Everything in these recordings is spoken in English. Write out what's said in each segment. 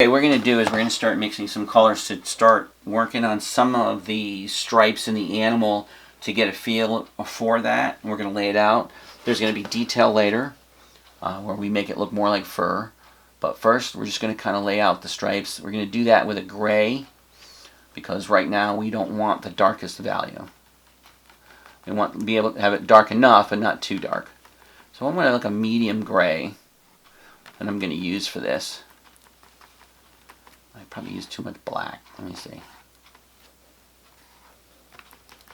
Okay, what we're going to do is we're going to start mixing some colors to start working on some of the stripes in the animal to get a feel for that. We're going to lay it out. There's going to be detail later where we make it look more like fur. But first, we're just going to kind of lay out the stripes. We're going to do that with a gray because right now we don't want the darkest value. We want to be able to have it dark enough and not too dark. So I'm going to like a medium gray that I'm going to use for this. I probably used too much black. Let me see.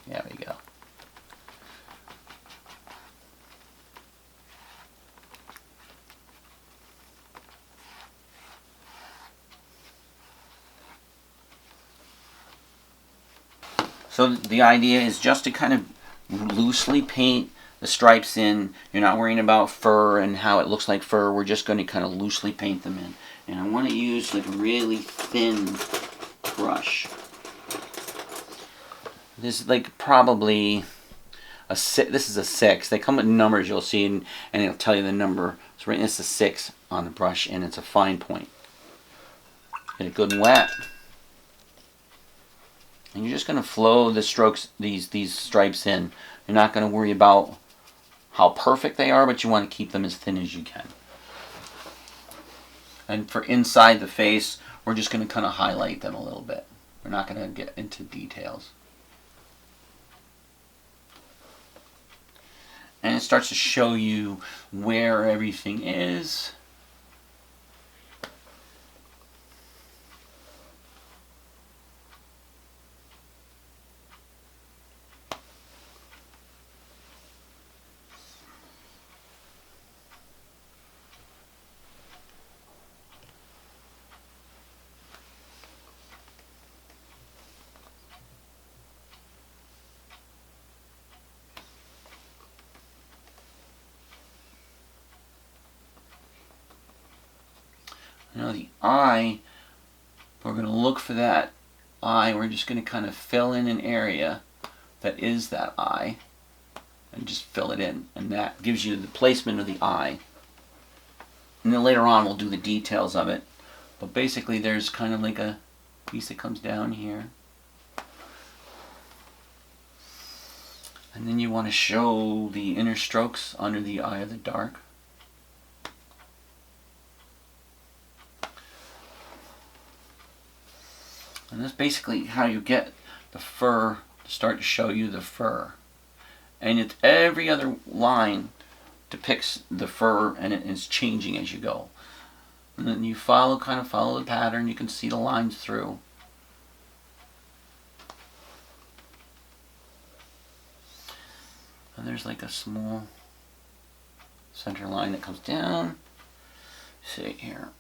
There we go. So the idea is just to kind of loosely paint the stripes in. You're not worrying about fur and how it looks like fur. We're just going to kind of loosely paint them in. And I want to use like a really thin brush. This is like probably a 6. This is a 6. They come with numbers, you'll see, and it'll tell you the number. So right, it's a 6 on the brush, and it's a fine point. Get it good and wet. And you're just going to flow the strokes, these stripes in. You're not going to worry about how perfect they are, but you want to keep them as thin as you can. And for inside the face, we're just going to kind of highlight them a little bit. We're not going to get into details. And it starts to show you where everything is. Now the eye, we're going to look for that eye. We're just going to kind of fill in an area that is that eye and just fill it in. And that gives you the placement of the eye. And then later on we'll do the details of it. But basically there's kind of like a piece that comes down here. And then you want to show the inner strokes under the eye of the dark. And that's basically how you get the fur to start to show you the fur. And it's every other line depicts the fur, and it is changing as you go. And then you kind of follow the pattern. You can see the lines through. And there's like a small center line that comes down. See here.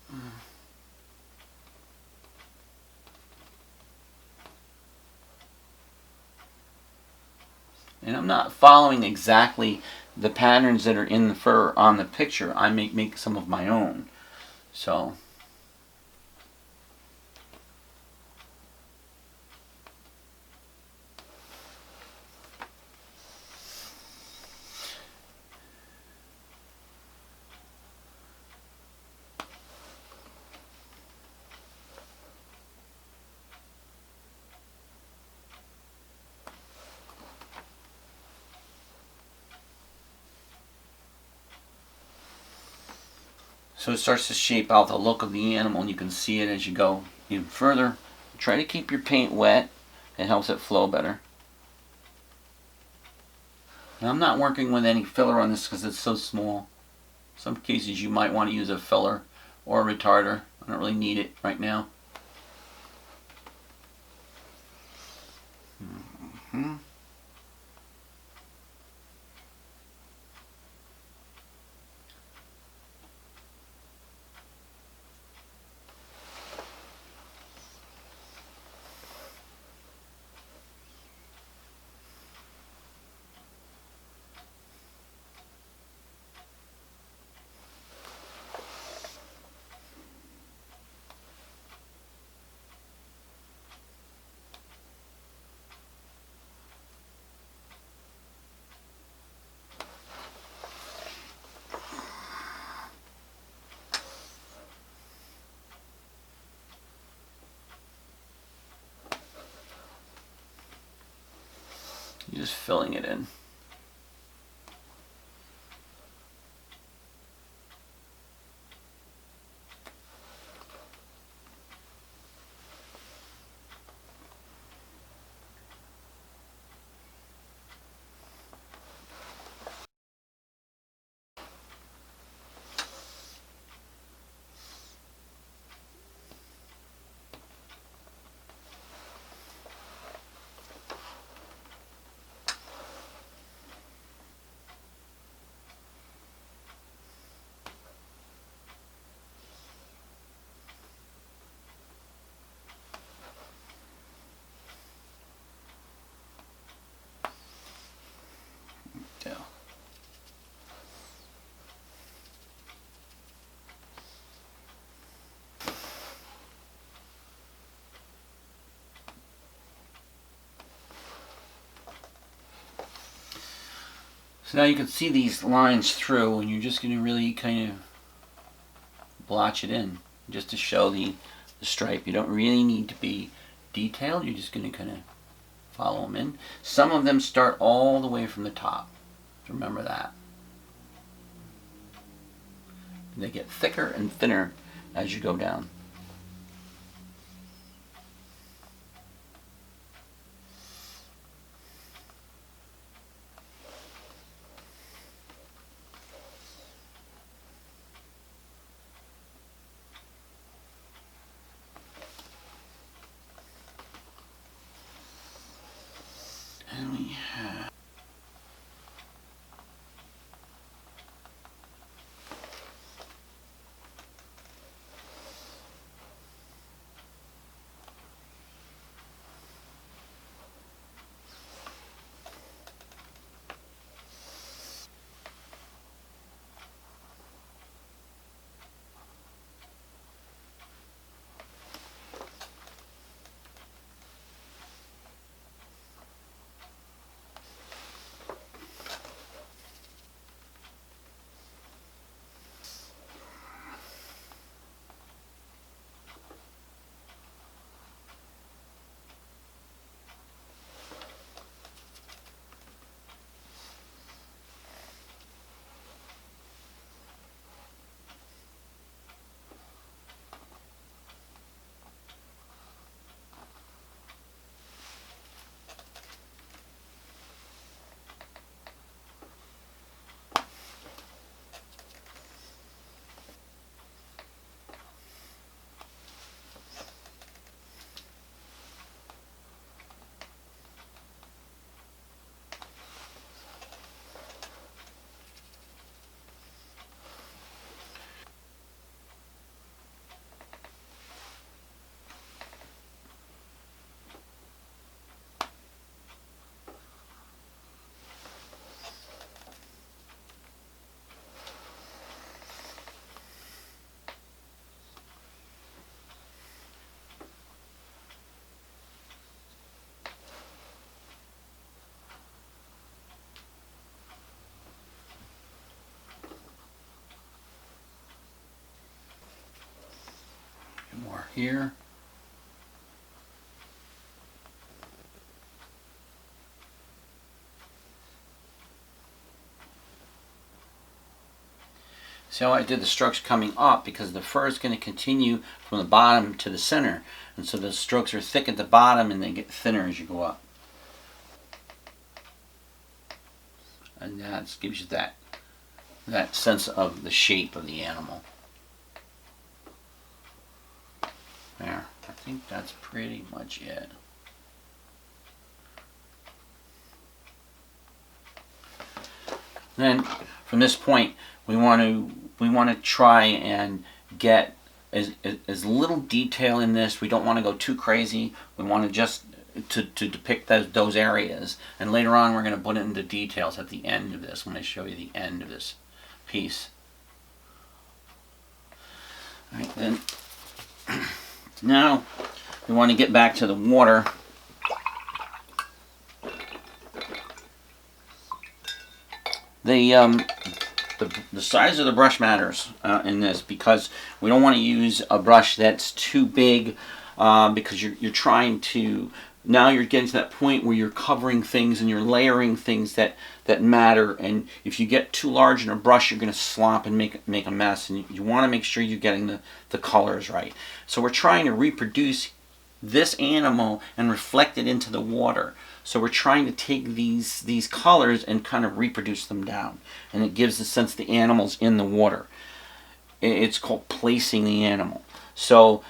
And I'm not following exactly the patterns that are in the fur on the picture. I make some of my own. So it starts to shape out the look of the animal, and you can see it as you go even further. Try to keep your paint wet. It helps it flow better. Now I'm not working with any filler on this because it's so small. Some cases you might want to use a filler or a retarder. I don't really need it right now. just filling it in. So now you can see these lines through, and you're just going to really kind of blotch it in just to show the stripe. You don't really need to be detailed. You're just going to kind of follow them in. Some of them start all the way from the top. Remember that. They get thicker and thinner as you go down. And we have more here. See how I did the strokes coming up, because the fur is going to continue from the bottom to the center, and so the strokes are thick at the bottom and they get thinner as you go up. And that gives you that sense of the shape of the animal. There, I think that's pretty much it. Then from this point, we want to try and get as little detail in this. We don't want to go too crazy. We want to just to depict those areas, and later on we're going to put it into details at the end of this when I show you the end of this piece. All right, then now we want to get back to the water. The size of the brush matters in this, because we don't want to use a brush that's too big, because you're trying to now you're getting to that point where you're covering things and you're layering things that matter. And if you get too large in a brush, you're going to slop and make a mess. And you want to make sure you're getting the colors right. So we're trying to reproduce this animal and reflect it into the water. So we're trying to take these colors and kind of reproduce them down. And it gives the sense the animal's in the water. It's called placing the animal. So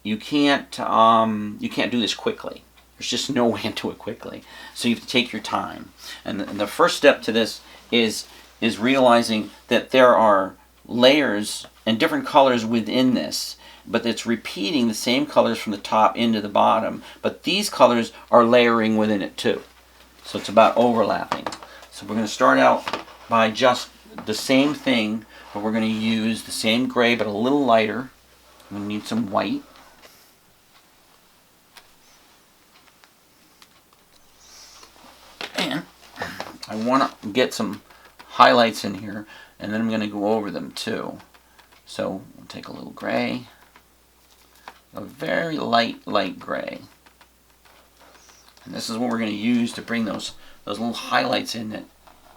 you can't do this quickly. There's just no way to do it quickly. So you have to take your time. And the first step to this is realizing that there are layers and different colors within this, but it's repeating the same colors from the top into the bottom. But these colors are layering within it too. So it's about overlapping. So we're going to start out by just the same thing, but we're going to use the same gray but a little lighter. We need some white. And I want to get some highlights in here, and then I'm going to go over them too. So we'll take a little gray, a very light gray. And this is what we're going to use to bring those little highlights in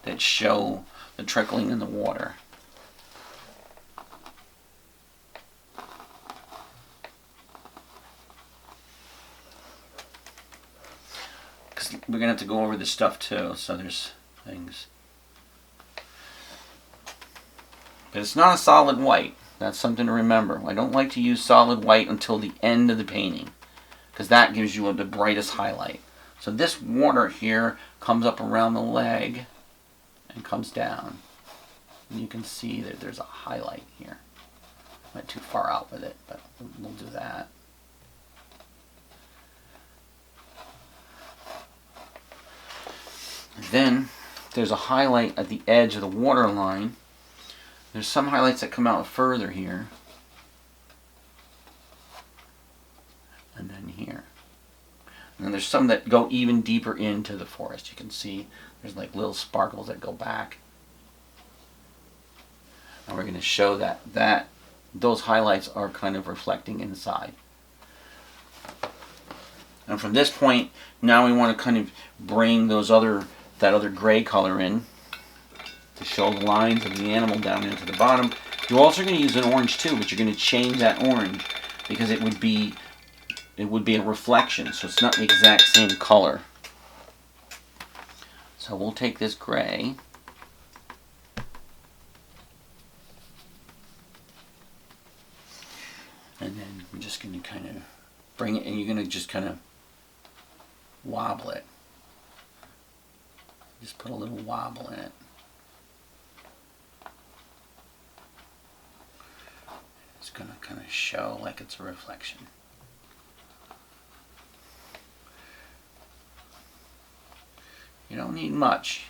that show the trickling in the water. Because we're going to have to go over this stuff too, so there's things. But it's not a solid white. That's something to remember. I don't like to use solid white until the end of the painting, because that gives you the brightest highlight. So this water here comes up around the leg and comes down. And you can see that there's a highlight here. I went too far out with it, but we'll do that. Then there's a highlight at the edge of the water line. There's some highlights that come out further here. And then here. And then there's some that go even deeper into the forest. You can see there's like little sparkles that go back. And we're going to show that those highlights are kind of reflecting inside. And from this point, now we want to kind of bring that other gray color in to show the lines of the animal down into the bottom. You're also going to use an orange too, but you're going to change that orange because it would be a reflection, so it's not the exact same color. So we'll take this gray and then I'm just going to kind of bring it, and you're going to just kind of wobble it. Just put a little wobble in it. It's going to kind of show like it's a reflection. You don't need much.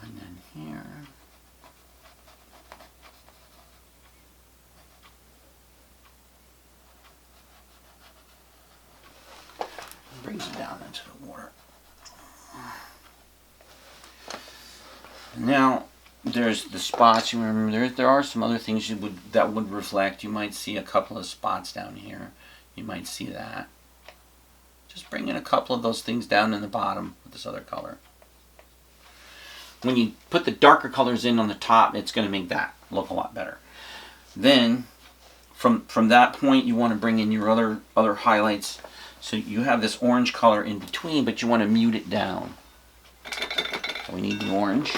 And then here. Brings it down into the water. Now, there's the spots. You remember there are some other things that would reflect. You might see a couple of spots down here. You might see that. Just bring in a couple of those things down in the bottom with this other color. When you put the darker colors in on the top, it's going to make that look a lot better. Then, from that point, you want to bring in your other highlights. So you have this orange color in between, but you want to mute it down. So we need the orange.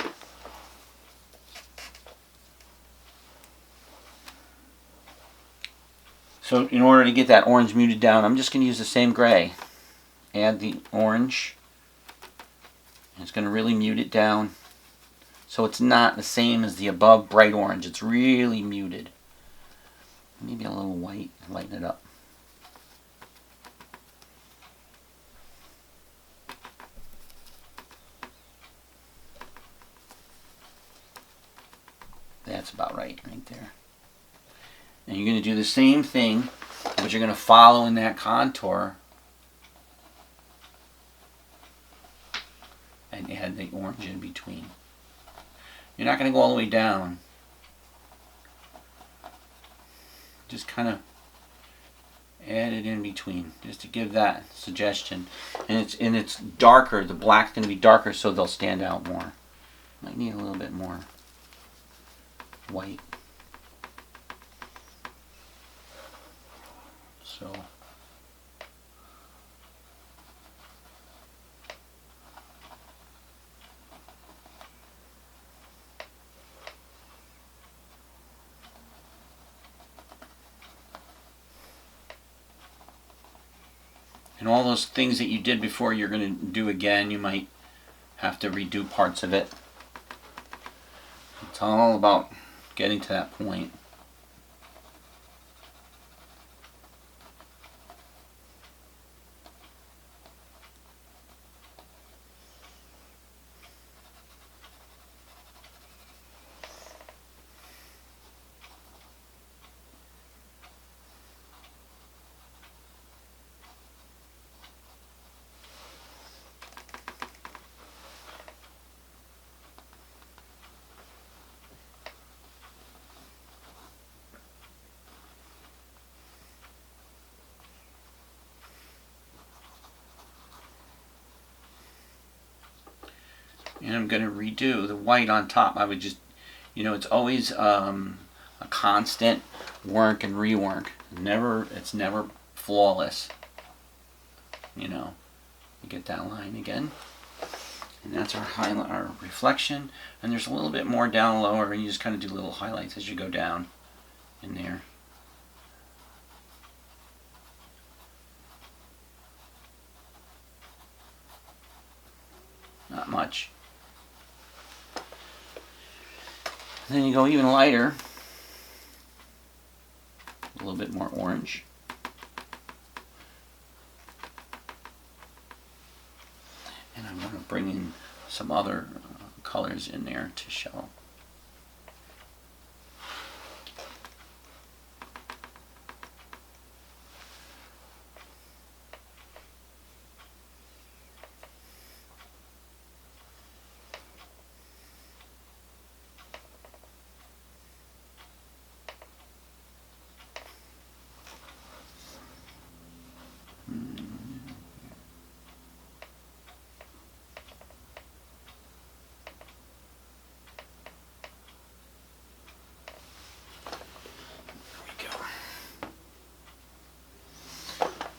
So in order to get that orange muted down, I'm just going to use the same gray. Add the orange. And it's going to really mute it down. So it's not the same as the above bright orange. It's really muted. Maybe a little white, lighten it up. That's about right there. And you're going to do the same thing, but you're going to follow in that contour and add the orange in between. You're not going to go all the way down. Just kind of add it in between, just to give that suggestion. And it's darker. The black's going to be darker, so they'll stand out more. Might need a little bit more white. So. And all those things that you did before, you're going to do again. You might have to redo parts of it. It's all about getting to that point. And I'm going to redo the white on top. I would just, it's always a constant work and rework. It's never flawless. You get that line again. And that's our highlight, our reflection. And there's a little bit more down lower, and you just kind of do little highlights as you go down in there. Not much. And then you go even lighter, a little bit more orange. And I want to bring in some other colors in there to show.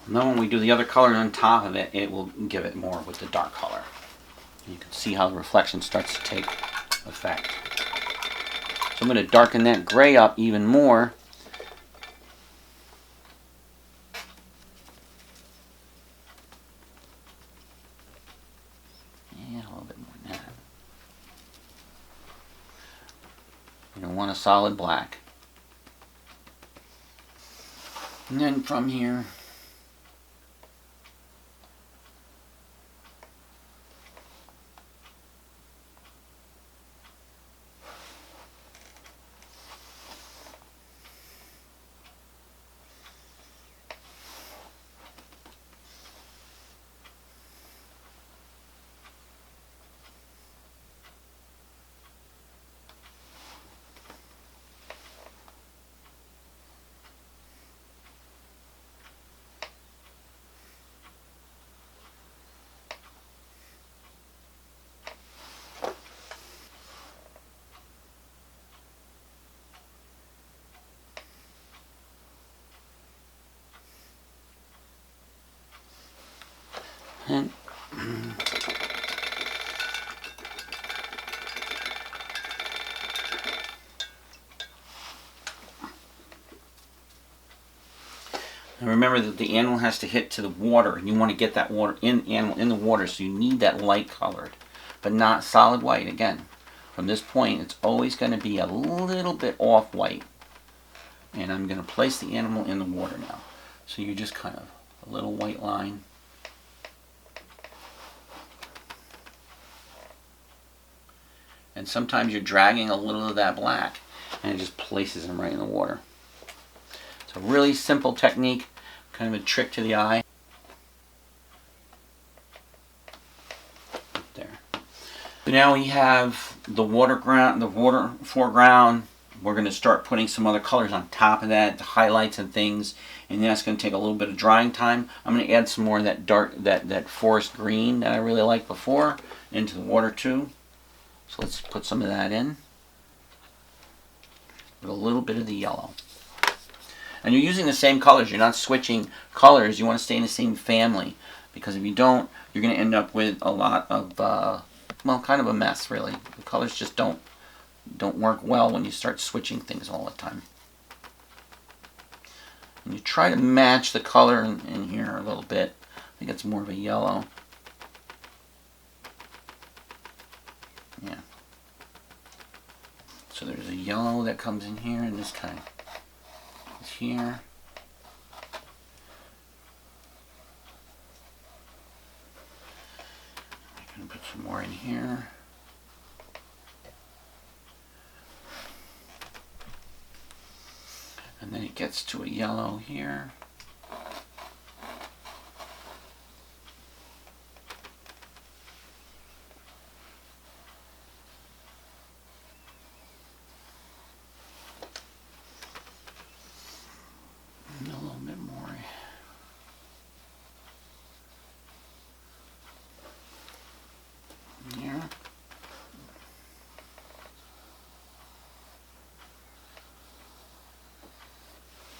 And then when we do the other color on top of it, it will give it more with the dark color. You can see how the reflection starts to take effect. So I'm going to darken that gray up even more. And a little bit more than that. You don't want a solid black. And then from here, and remember that the animal has to hit to the water, and you want to get that water in the water, so you need that light colored, but not solid white. Again, from this point, it's always going to be a little bit off white. And I'm going to place the animal in the water now. So you just kind of a little white line. And sometimes you're dragging a little of that black, and it just places them right in the water. It's a really simple technique, kind of a trick to the eye. There. So now we have the water foreground we're going to start putting some other colors on top of that, the highlights and things, and that's going to take a little bit of drying time. I'm going to add some more of that dark, that forest green that I really liked before into the water too. So let's put some of that in with a little bit of the yellow. And you're using the same colors. You're not switching colors. You want to stay in the same family, because if you don't, you're going to end up with a lot of, well, kind of a mess, really. The colors just don't work well when you start switching things all the time. And you try to match the color in here a little bit. I think it's more of a yellow. Yeah. So there's a yellow that comes in here, and this kind of is here. I'm going to put some more in here. And then it gets to a yellow here. And a little bit more. Here.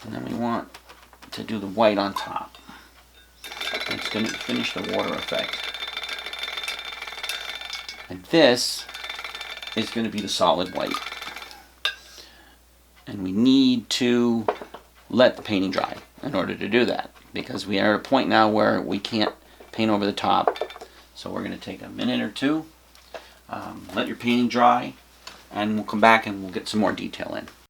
And then we want to do the white on top. It's going to finish the water effect. And this is going to be the solid white. And we need to let the painting dry in order to do that, because we are at a point now where we can't paint over the top. So we're going to take a minute or two, let your painting dry, and we'll come back and we'll get some more detail in.